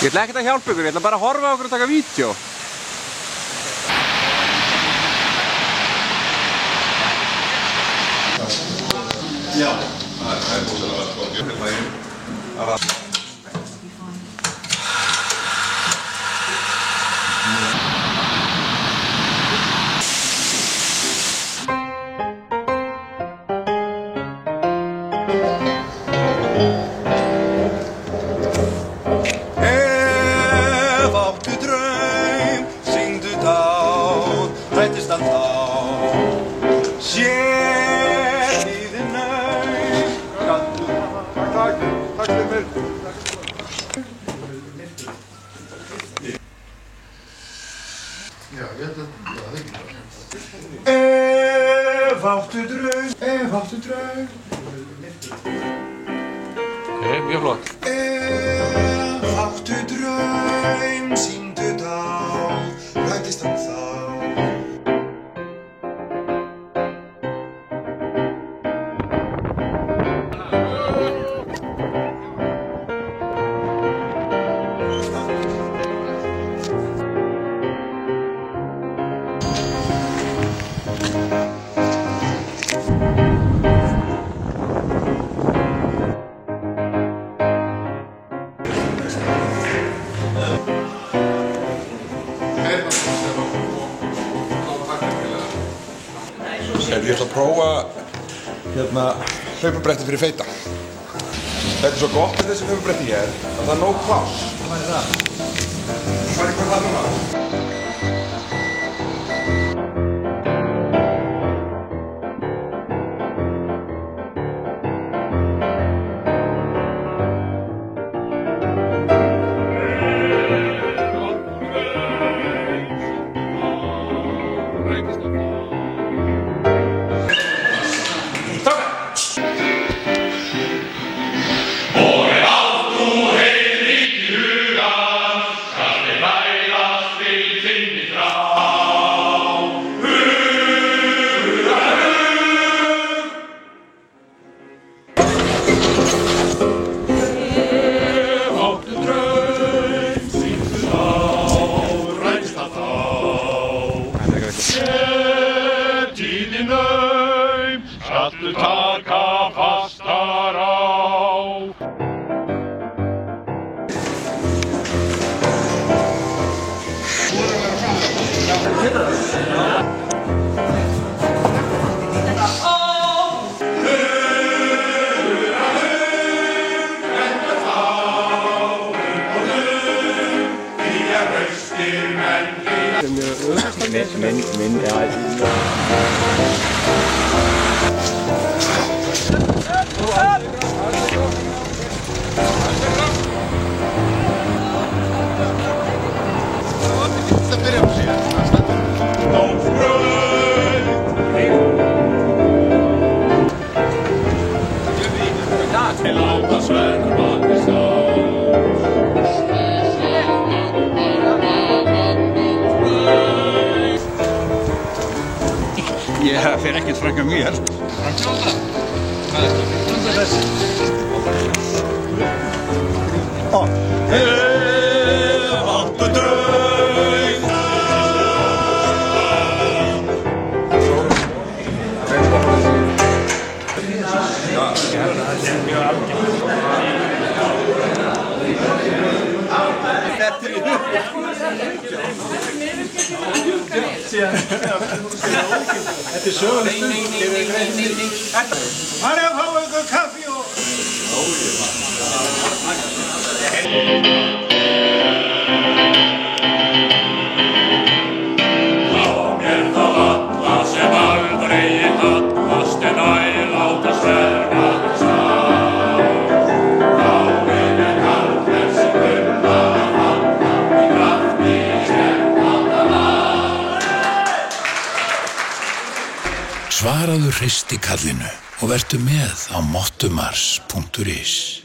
Ég ætla ekkert að hjálpa ykkur, ég ætla bara að horfa á okkur og taka vídeo. Já, það er búinlega sko. Ef áttu draum, syngdu þá, rættist hann þá. Takk fyrir mér. Já, ég held að það er ekki það. Ef áttu draum. Ok, mjög flott. Ef áttu draum, sýndu þá, rættist hann þá. Ég ætla að prófa hlaupabretti fyrir feita. Þetta er svo gott með þessi hlaupabretti hér að það er nóg pláss. Hvað er það? Hvað er það núna? Skaltu taka fastar á. Minn, ja. Ég fer ekkert framhjá mér. Framhjá það? Hvað er það? Framhjá þessi. Ef áttu draum. Þetta er söguleg stund. Hann er að fá ykkur kaffi og... Á mér þá alla sem aldrei hallast en æ láta sverga stá. Á mér karlmenn sem kunna að halda í krafti sem halda lag. Svaraðu hristi kallinu og vertu með á mottumars.is.